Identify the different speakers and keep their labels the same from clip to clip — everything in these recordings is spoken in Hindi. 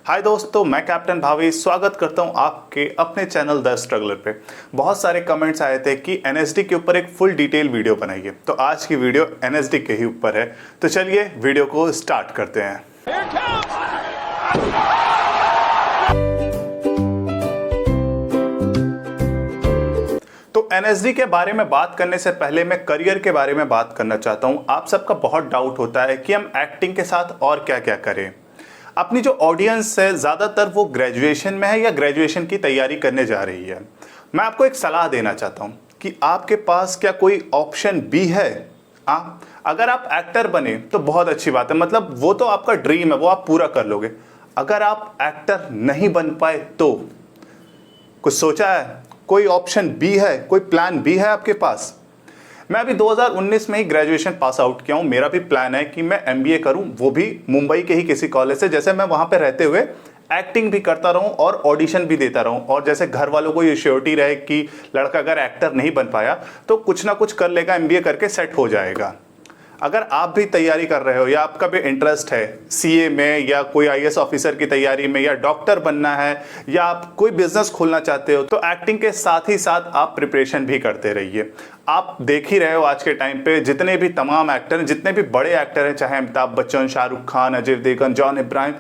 Speaker 1: हाय दोस्तों, मैं कैप्टन भावी स्वागत करता हूं आपके अपने चैनल द स्ट्रगलर पे। बहुत सारे कमेंट्स आए थे कि एनएसडी के ऊपर एक फुल डिटेल वीडियो बनाइए, तो आज की वीडियो एनएसडी के ही ऊपर है। तो चलिए वीडियो को स्टार्ट करते हैं। तो एनएसडी के बारे में बात करने से पहले मैं करियर के बारे में बात करना चाहता हूं। आप सबका बहुत डाउट होता है कि हम एक्टिंग के साथ और क्या क्या करें। अपनी जो ऑडियंस है ज़्यादातर वो ग्रेजुएशन में है या ग्रेजुएशन की तैयारी करने जा रही है। मैं आपको एक सलाह देना चाहता हूँ कि आपके पास क्या कोई ऑप्शन बी है। अगर आप एक्टर बने तो बहुत अच्छी बात है, मतलब वो तो आपका ड्रीम है, वो आप पूरा कर लोगे। अगर आप एक्टर नहीं बन पाए तो कुछ सोचा है? कोई ऑप्शन बी है, कोई प्लान बी है आपके पास? मैं अभी 2019 में ही ग्रेजुएशन पास आउट किया हूँ। मेरा भी प्लान है कि मैं एमबीए करूँ, वो भी मुंबई के ही किसी कॉलेज से, जैसे मैं वहाँ पे रहते हुए एक्टिंग भी करता रहूँ और ऑडिशन भी देता रहूँ। और जैसे घर वालों को ये श्योरिटी रहे कि लड़का अगर एक्टर नहीं बन पाया तो कुछ ना कुछ कर लेगा, एमबीए करके सेट हो जाएगा। अगर आप भी तैयारी कर रहे हो या आपका भी इंटरेस्ट है सीए में या कोई आईएएस ऑफिसर की तैयारी में या डॉक्टर बनना है या आप कोई बिजनेस खोलना चाहते हो, तो एक्टिंग के साथ ही साथ आप प्रिपरेशन भी करते रहिए। आप देख ही रहे हो आज के टाइम पे जितने भी तमाम एक्टर हैं, जितने भी बड़े एक्टर हैं, चाहे अमिताभ बच्चन, शाहरुख खान, अजय देवगन, जॉन इब्राहिम,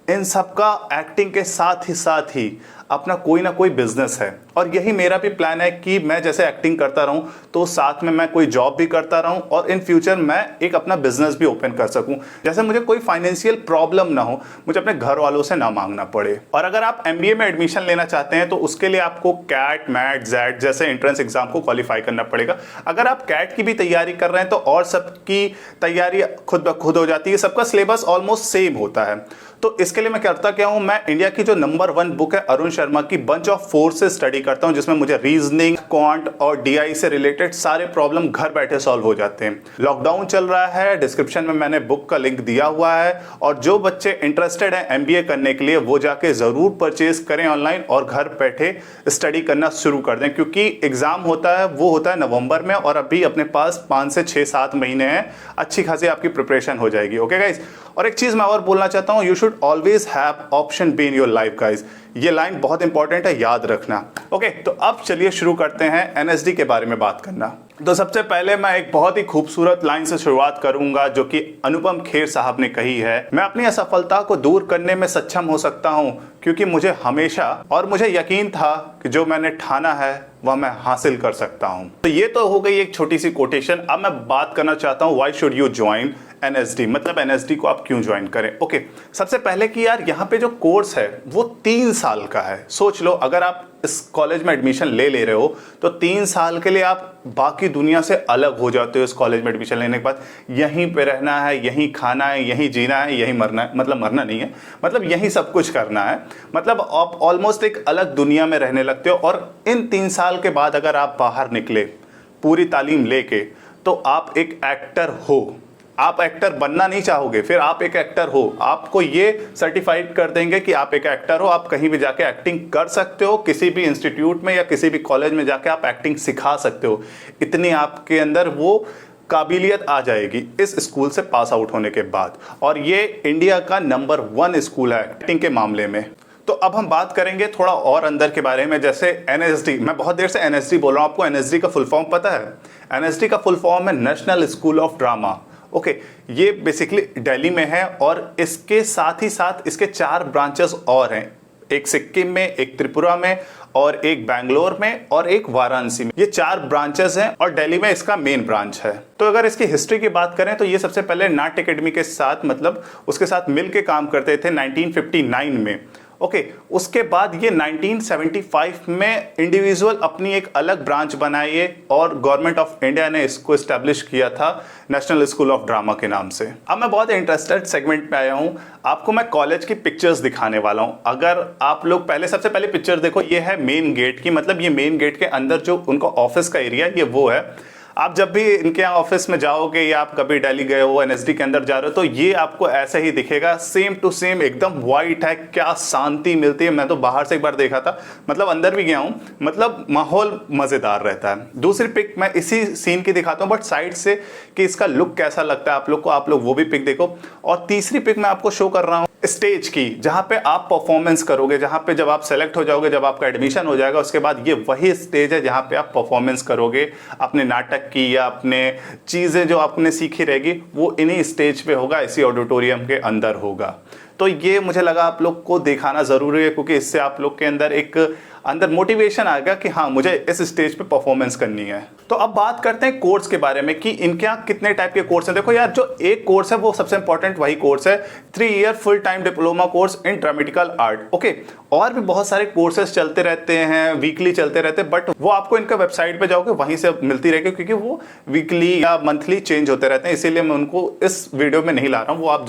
Speaker 1: इन सबका एक्टिंग के साथ ही अपना कोई ना कोई बिजनेस है। और यही मेरा भी प्लान है कि मैं जैसे एक्टिंग करता रहूं तो साथ में मैं कोई जॉब भी करता रहूं और इन फ्यूचर मैं एक अपना बिजनेस भी ओपन कर सकूं, जैसे मुझे कोई फाइनेंशियल प्रॉब्लम ना हो, मुझे अपने घर वालों से ना मांगना पड़े। और अगर आप एमबीए में एडमिशन लेना चाहते हैं तो उसके लिए आपको कैट, मैट, जेड जैसे एंट्रेंस एग्जाम को क्वालिफाई करना पड़ेगा। अगर आप कैट की भी तैयारी कर रहे हैं तो और सबकी तैयारी खुद ब खुद हो जाती है, सबका सिलेबस ऑलमोस्ट सेम होता है। तो इसके लिए मैं करता क्या हूं, मैं इंडिया की जो नंबर 1 बुक है अरुण शर्मा की बंच ऑफ फोर से स्टडी करता हूं, जिसमें मुझे रीजनिंग, क्वांट और डीआई से रिलेटेड सारे प्रॉब्लम घर बैठे सॉल्व हो जाते हैं। लॉकडाउन चल रहा है, डिस्क्रिप्शन में मैंने बुक का लिंक दिया हुआ है और जो बच्चे इंटरेस्टेड हैं एमबीए करने के लिए वो जाके जरूर परचेज करें ऑनलाइन और घर बैठे स्टडी करना शुरू कर दें, क्योंकि एग्जाम होता है वो होता है नवंबर में और अभी अपने पास 5 से 6-7 महीने हैं। अच्छी खासी आपकी प्रिपरेशन हो जाएगी। ओके गाइज, और एक चीज मैं और बोलना चाहता हूं, you should always have option be in your life guys. ये लाइन बहुत इंपॉर्टेंट है, याद रखना। ओके, तो अब चलिए शुरू करते हैं एनएसडी के बारे में बात करना। तो सबसे पहले मैं एक बहुत ही खूबसूरत लाइन से शुरुआत करूंगा जो कि अनुपम खेर साहब ने कही है। मैं अपनी असफलता को दूर करने में सक्षम हो सकता हूं क्योंकि मुझे हमेशा और मुझे यकीन था कि जो मैंने ठाना है वह मैं हासिल कर सकता हूं। तो ये तो हो गई एक छोटी सी कोटेशन। अब मैं बात करना चाहता हूं why should you join NSD, मतलब एनएसडी को आप क्यों ज्वाइन करें। ओके, सबसे पहले कि यार यहाँ पे जो कोर्स है वो 3 साल का है। सोच लो, अगर आप इस कॉलेज में एडमिशन ले रहे हो तो 3 साल के लिए आप बाकी दुनिया से अलग हो जाते हो। इस कॉलेज में एडमिशन लेने के बाद यहीं पे रहना है, यहीं खाना है, यहीं जीना है, यहीं मरना है, मतलब मरना नहीं है, मतलब यहीं सब कुछ करना है। मतलब आप ऑलमोस्ट एक अलग दुनिया में रहने लगते हो। और इन 3 साल के बाद अगर आप बाहर निकले पूरी तालीम लेके तो आप एक एक्टर हो। आप एक्टर बनना नहीं चाहोगे, फिर आप एक एक्टर हो। आपको ये सर्टिफाइड कर देंगे कि आप एक एक्टर हो। आप कहीं भी जाके एक्टिंग कर सकते हो, किसी भी इंस्टीट्यूट में या किसी भी कॉलेज में जाके आप एक्टिंग सिखा सकते हो। इतनी आपके अंदर वो काबिलियत आ जाएगी इस स्कूल से पास आउट होने के बाद। और ये इंडिया का नंबर 1 स्कूल है एक्टिंग के मामले में। तो अब हम बात करेंगे थोड़ा और अंदर के बारे में, जैसे एनएसडी। मैं बहुत देर से एनएसडी बोल रहा हूँ, आपको एनएसडी का फुल फॉर्म पता है? एनएसडी का फुल फॉर्म है national school of drama. Okay, ये बेसिकली दिल्ली में है और इसके साथ ही साथ इसके 4 ब्रांचेस और हैं, एक सिक्किम में, एक त्रिपुरा में और एक बैंगलोर में और एक वाराणसी में। ये 4 ब्रांचेस हैं और दिल्ली में इसका मेन ब्रांच है। तो अगर इसकी हिस्ट्री की बात करें तो ये सबसे पहले नाट्य अकेडमी के साथ, मतलब उसके साथ मिलके काम करते थे 1959 में। ओके, उसके बाद ये 1975 में इंडिविजुअल अपनी एक अलग ब्रांच बनाई और गवर्नमेंट ऑफ इंडिया ने इसको एस्टेब्लिश किया था नेशनल स्कूल ऑफ ड्रामा के नाम से। अब मैं बहुत इंटरेस्टेड सेगमेंट पे आया हूँ, आपको मैं कॉलेज की पिक्चर्स दिखाने वाला हूँ। अगर आप लोग सबसे पहले पिक्चर देखो, ये है मेन गेट की, मतलब ये मेन गेट के अंदर जो उनका ऑफिस का एरिया ये वो है। आप जब भी इनके यहाँ ऑफिस में जाओगे या आप कभी दिल्ली गए हो, एनएसडी के अंदर जा रहे हो, तो ये आपको ऐसे ही दिखेगा, सेम टू सेम, एकदम वाइट है। क्या शांति मिलती है। मैं तो बाहर से एक बार देखा था, मतलब अंदर भी गया हूँ, मतलब माहौल मजेदार रहता है। दूसरी पिक मैं इसी सीन की दिखाता हूँ बट साइड से, कि इसका लुक कैसा लगता है आप लोग को, आप लोग वो भी पिक देखो। और तीसरी पिक मैं आपको शो कर रहा हूँ, स्टेज की, जहां पे आप परफॉर्मेंस करोगे, जहां पे जब आप सेलेक्ट हो जाओगे, जब आपका एडमिशन हो जाएगा, उसके बाद ये वही स्टेज है जहां पे आप परफॉर्मेंस करोगे अपने नाटक की या अपने चीज़ें जो आपने सीखी रहेगी, वो इन्हीं स्टेज पे होगा, इसी ऑडिटोरियम के अंदर होगा। तो ये मुझे लगा आप लोग को दिखाना ज़रूरी है, क्योंकि इससे आप लोग के अंदर एक अंदर मोटिवेशन आएगा कि हाँ मुझे इस स्टेज पे परफॉर्मेंस करनी है। तो अब बात करते हैं कोर्स के बारे में कि इनके यहाँ कितने टाइप के कोर्स हैं। देखो यार, जो एक कोर्स है वो सबसे इंपॉर्टेंट वही कोर्स है, 3 year full time diploma course in dramatical art. Okay, और भी बहुत सारे कोर्सेज चलते रहते हैं, वीकली चलते रहते हैं, बट वो आपको इनका वेबसाइट पे जाओगे वहीं से मिलती रहेगी, क्योंकि वो वीकली या मंथली चेंज होते रहते हैं, इसीलिए मैं उनको इस वीडियो में नहीं ला रहा हूँ। वो आप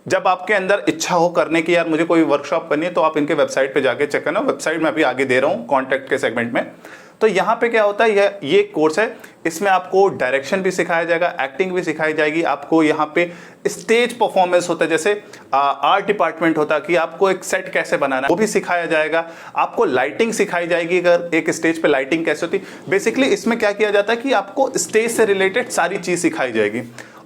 Speaker 1: जब आपके अंदर इच्छा हो करने की, यार मुझे कोई वर्कशॉप करनी है, तो आप इनके वेबसाइट पे जाके चेक करना। वेबसाइट में अभी आगे दे रहा हूँ कॉन्टैक्ट के सेगमेंट में। तो यहाँ पे क्या होता है, ये कोर्स है, इसमें आपको डायरेक्शन भी सिखाया जाएगा, एक्टिंग भी सिखाई जाएगी, आपको यहाँ पे स्टेज परफॉर्मेंस होता है, जैसे आर्ट डिपार्टमेंट होता है कि आपको एक सेट कैसे बनाना है वो भी सिखाया जाएगा, आपको लाइटिंग सिखाई जाएगी, अगर एक स्टेज पे लाइटिंग कैसे होती। बेसिकली इसमें क्या किया जाता है कि आपको स्टेज से रिलेटेड सारी चीज़ सिखाई जाएगी।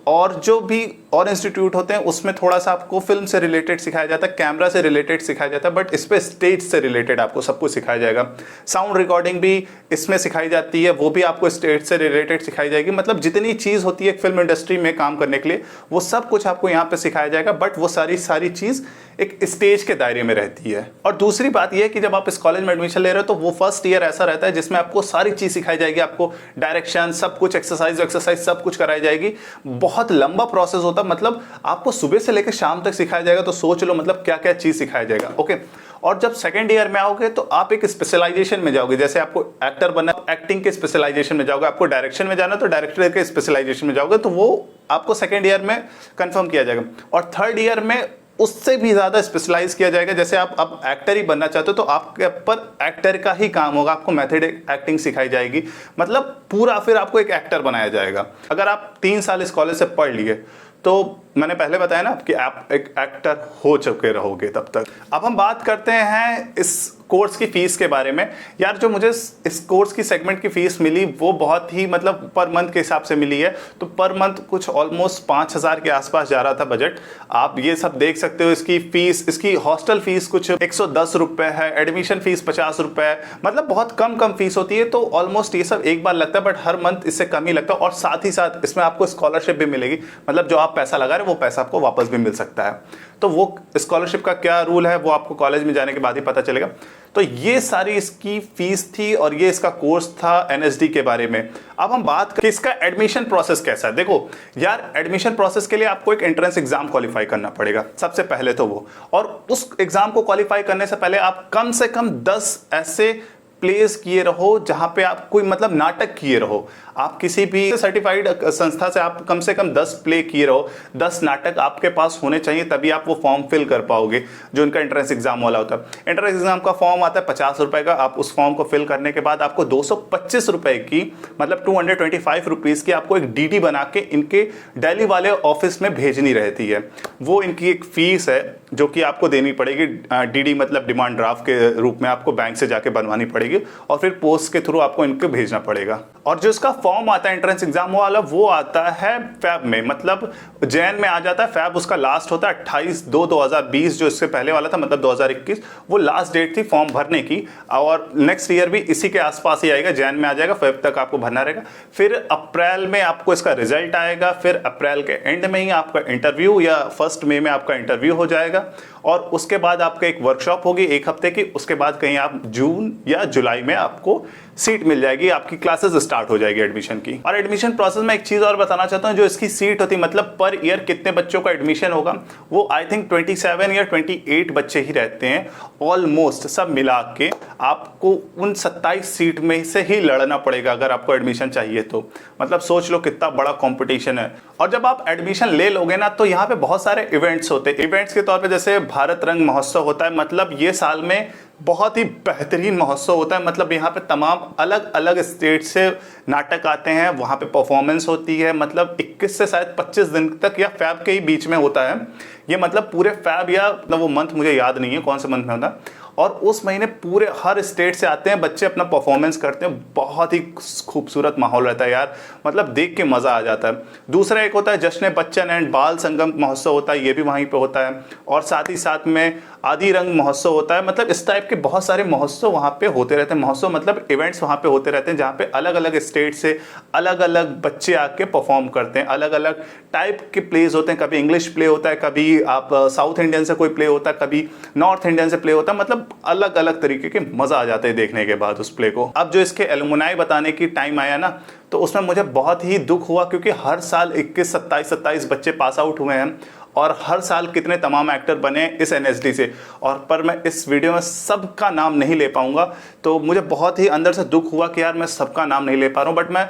Speaker 1: और जो भी और इंस्टीट्यूट होते हैं उसमें थोड़ा सा आपको फिल्म से रिलेटेड सिखाया जाता है, कैमरा से रिलेटेड सिखाया जाता है, बट इस पे स्टेज से रिलेटेड आपको सब कुछ सिखाया जाएगा। साउंड रिकॉर्डिंग भी इसमें सिखाई जाती है, वो भी आपको स्टेज से रिलेटेड सिखाई जाएगी। मतलब जितनी चीज़ होती है फिल्म इंडस्ट्री में काम करने के लिए, वो सब कुछ आपको यहाँ पे सिखाया जाएगा, बट वो सारी चीज़ एक स्टेज के दायरे में रहती है। और दूसरी बात यह है कि जब आप इस कॉलेज में एडमिशन ले रहे हो तो वो फर्स्ट ईयर ऐसा रहता है जिसमें आपको सारी चीज़ सिखाई जाएगी, आपको डायरेक्शन सब कुछ, एक्सरसाइज सब कुछ कराई जाएगी। बहुत लंबा प्रोसेस होता है, मतलब आपको सुबह से लेकर शाम तक सिखाया जाएगा, तो सोच लो मतलब क्या क्या चीज़ सिखाया जाएगा। ओके, और जब सेकंड ईयर में आओगे तो आप एक स्पेशलाइजेशन में जाओगे, जैसे आपको एक्टर बनना, एक्टिंग के स्पेशलाइजेशन में जाओगे, आपको डायरेक्शन में जाना तो डायरेक्टर के स्पेशलाइजेशन में जाओगे, तो वो आपको सेकंड ईयर में कंफर्म किया जाएगा। और थर्ड ईयर में उससे भी ज़्यादा स्पेशलाइज किया जाएगा, जैसे आप अब एक्टर ही बनना चाहते हो तो आपके ऊपर एक्टर का ही काम होगा, आपको मेथड एक्टिंग सिखाई जाएगी, मतलब पूरा फिर आपको एक एक्टर बनाया जाएगा। अगर आप 3 साल इस कॉलेज से पढ़ लिए तो मैंने पहले बताया ना कि आप एक एक्टर हो चुके रहोगे तब तक। अब हम बात करते हैं इस कोर्स की फीस के बारे में। यार जो मुझे इस कोर्स की सेगमेंट की फीस मिली वो बहुत ही मतलब पर मंथ के हिसाब से मिली है, तो पर मंथ कुछ ऑलमोस्ट 5,000 के आसपास जा रहा था बजट। आप ये सब देख सकते हो। इसकी फीस, इसकी हॉस्टल फीस कुछ 110 रुपये है, एडमिशन फीस 50 रुपये, मतलब बहुत कम फीस होती है। तो ऑलमोस्ट ये सब एक बार लगता है, बट हर मंथ इससे कम ही लगता है। और साथ ही साथ इसमें आपको स्कॉलरशिप भी मिलेगी, मतलब जो आप पैसा लगा रहे हो वो पैसा आपको वापस भी मिल सकता है। तो वो स्कॉलरशिप का क्या रूल है वो आपको कॉलेज में जाने के बाद ही पता चलेगा। तो ये सारी इसकी फीस थी और ये इसका कोर्स था एनएसडी के बारे में। अब हम बात करें इसका एडमिशन प्रोसेस कैसा है। देखो यार, एडमिशन प्रोसेस के लिए आपको एक एंट्रेंस एग्जाम क्वालिफाई करना पड़ेगा सबसे पहले तो वो, और उस एग्जाम को क्वालिफाई करने से पहले आप कम से कम 10 ऐसे प्लेस किए रहो जहां पे आप कोई मतलब नाटक किए रहो। आप किसी भी सर्टिफाइड संस्था से आप कम से कम 10 प्ले किए रहो, 10 नाटक आपके पास होने चाहिए, तभी आप वो फॉर्म फिल कर पाओगे जो इनका एंट्रेंस एग्जाम वाला होता है। एंट्रेंस एग्जाम का फॉर्म आता है 50 रुपए का। आप उस फॉर्म को फिल करने के बाद आपको 225 रुपए की, मतलब 225 रुपीज़ की आपको एक डीडी बना के इनके दिल्ली वाले ऑफिस में भेजनी रहती है। वो इनकी एक फीस है जो कि आपको देनी पड़ेगी। डीडी मतलब डिमांड ड्राफ्ट के रूप में आपको बैंक से जाके बनवानी पड़ेगी और फिर पोस्ट के थ्रू आपको इनको भेजना पड़ेगा। और जो इसका फॉर्म आता है एंट्रेंस एग्जाम वाला, वो आता है फेब में, मतलब जैन में आ जाता है। फेब उसका लास्ट होता है 28/2/2020, जो इससे पहले वाला था मतलब 2021, वो लास्ट डेट थी फॉर्म भरने की। और नेक्स्ट ईयर भी इसी के आसपास ही आएगा, जैन में आ जाएगा, फेब तक आपको भरना रहेगा। फिर अप्रैल में आपको इसका रिजल्ट आएगा, फिर अप्रैल के एंड में ही आपका इंटरव्यू या 1 मई में आपका इंटरव्यू हो जाएगा। और उसके बाद आपका एक वर्कशॉप होगी 1 हफ्ते की। उसके बाद कहीं आप जून या जुलाई में आपको सीट मिल जाएगी, आपकी क्लासेस स्टार्ट हो जाएगी एडमिशन की। और एडमिशन प्रोसेस में एक चीज और बताना चाहता हूं, जो इसकी सीट होती है मतलब पर ईयर कितने बच्चों का एडमिशन होगा, वो आई थिंक 27 या 28 बच्चे ही रहते हैं ऑलमोस्ट, सब मिला के आपको उन 27 सीट में से ही लड़ना पड़ेगा अगर आपको एडमिशन चाहिए तो। मतलब सोच लो कितना बड़ा कॉम्पिटिशन है। और जब आप एडमिशन ले लोगे ना, तो यहाँ पे बहुत सारे इवेंट्स होते हैं। इवेंट्स के तौर पे जैसे भारत रंग महोत्सव होता है, मतलब ये साल में बहुत ही बेहतरीन महोत्सव होता है। मतलब यहाँ पे तमाम अलग अलग स्टेट से नाटक आते हैं, वहाँ पे परफॉर्मेंस होती है। मतलब 21 से शायद 25 दिन तक या फैब के ही बीच में होता है ये, मतलब पूरे फैब या मतलब वो मंथ मुझे याद नहीं है कौन से मंथ में होता है। और उस महीने पूरे हर स्टेट से आते हैं बच्चे, अपना परफॉर्मेंस करते हैं। बहुत ही खूबसूरत माहौल रहता है यार, मतलब देख के मज़ा आ जाता है। दूसरा एक होता है जश्न बच्चन एंड बाल संगम महोत्सव होता है, ये भी वहीं पे होता है। और साथ ही साथ में आदि रंग महोत्सव होता है। मतलब इस टाइप के बहुत सारे महोत्सव वहाँ पे होते रहते हैं। महोत्सव मतलब इवेंट्स वहाँ पे होते रहते हैं, जहाँ पे अलग अलग स्टेट से अलग अलग बच्चे आके परफॉर्म करते हैं। अलग अलग टाइप के प्लेज होते हैं, कभी इंग्लिश प्ले होता है, कभी आप साउथ इंडियन से कोई प्ले होता है, कभी नॉर्थ इंडियन से प्ले होता है। मतलब अलग अलग तरीके के मज़ा आ जाते हैं देखने के बाद उस प्ले को। अब जो इसके एलुमनाई बताने की टाइम आया ना, तो उसमें मुझे बहुत ही दुख हुआ, क्योंकि हर साल 21, 27 बच्चे पास आउट हुए हैं और हर साल कितने तमाम एक्टर बने इस एनएसडी से। और पर मैं इस वीडियो में सबका नाम नहीं ले पाऊंगा, तो मुझे बहुत ही अंदर से दुख हुआ कि यार मैं सबका नाम नहीं ले पा रहा हूँ। बट मैं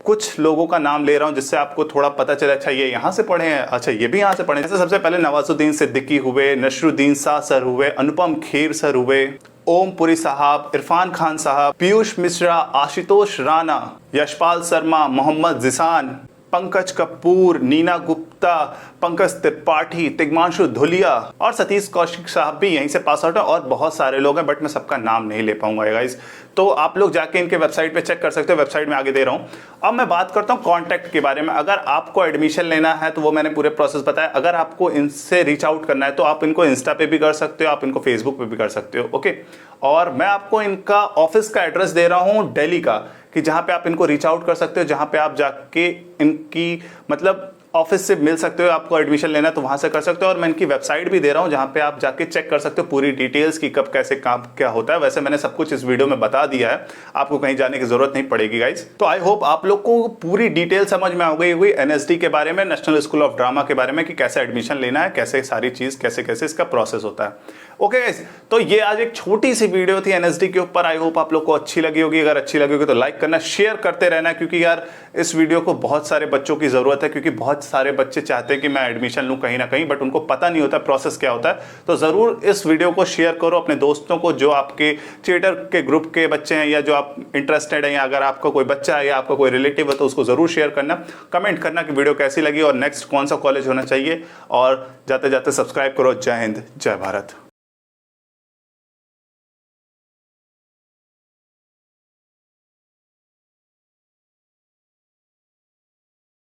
Speaker 1: कुछ लोगों का नाम ले रहा हूँ जिससे आपको थोड़ा पता चले, अच्छा ये यहाँ से पढ़े हैं, अच्छा ये भी यहाँ से पढ़े हैं। जैसे सबसे पहले नवाजुद्दीन सिद्दीकी हुए, नसरुद्दीन शाह सर हुए, अनुपम खेर सर हुए, ओम पुरी साहब, इरफान खान साहब, पीयूष मिश्रा, आशुतोष राणा, यशपाल शर्मा, मोहम्मद जिसान, पंकज कपूर, नीना गुप्ता, पंकज त्रिपाठी, तिग्मांशु धुलिया और सतीश कौशिक साहब भी यहीं से पास आउट है। और बहुत सारे लोग हैं, बट मैं सबका नाम नहीं ले पाऊंगा गाइस। तो आप लोग जाके इनके वेबसाइट पे चेक कर सकते हो, वेबसाइट में आगे दे रहा हूँ। अब मैं बात करता हूँ कॉन्टैक्ट के बारे में। अगर आपको एडमिशन लेना है तो वो मैंने पूरे प्रोसेस बताया। अगर आपको इनसे रीच आउट करना है तो आप इनको इंस्टा पे भी कर सकते हो, आप इनको फेसबुक पे भी कर सकते हो, ओके। और मैं आपको इनका ऑफिस का एड्रेस दे रहा हूँ दिल्ली का, कि जहाँ पे आप इनको रीच आउट कर सकते हो, जहाँ पे आप जाके इनकी मतलब ऑफिस से मिल सकते हो। आपको एडमिशन लेना है तो वहां से कर सकते हो। और मैं इनकी वेबसाइट भी दे रहा हूं, जहां पे आप जाके चेक कर सकते हो पूरी डिटेल्स की, कब कैसे काम क्या होता है। वैसे मैंने सब कुछ इस वीडियो में बता दिया है, आपको कहीं जाने की जरूरत नहीं पड़ेगी गाइस। तो आई होप आप लोग को पूरी डिटेल समझ में आ गई हुई एनएसडी के बारे में, नेशनल स्कूल ऑफ ड्रामा के बारे में, कि कैसे एडमिशन लेना है, कैसे सारी चीज कैसे कैसे इसका प्रोसेस होता है। ओके गाइस, तो ये आज एक छोटी सी वीडियो थी एनएसडी के ऊपर। आई होप आप लोग को अच्छी लगी होगी। अगर अच्छी लगी होगी तो लाइक करना, शेयर करते रहना, क्योंकि यार इस वीडियो को बहुत सारे बच्चों की जरूरत है। क्योंकि बहुत सारे बच्चे चाहते हैं कि मैं एडमिशन लूं कहीं ना कहीं, बट उनको पता नहीं होता प्रोसेस क्या होता है। तो जरूर इस वीडियो को शेयर करो अपने दोस्तों को, जो आपके थिएटर के ग्रुप के बच्चे हैं, या जो आप इंटरेस्टेड हैं, या अगर आपका कोई बच्चा है या आपका कोई रिलेटिव है तो उसको जरूर शेयर करना। कमेंट करना कि वीडियो कैसी लगी और नेक्स्ट कौन सा कॉलेज होना चाहिए। और जाते जाते सब्सक्राइब करो। जय हिंद, जय भारत।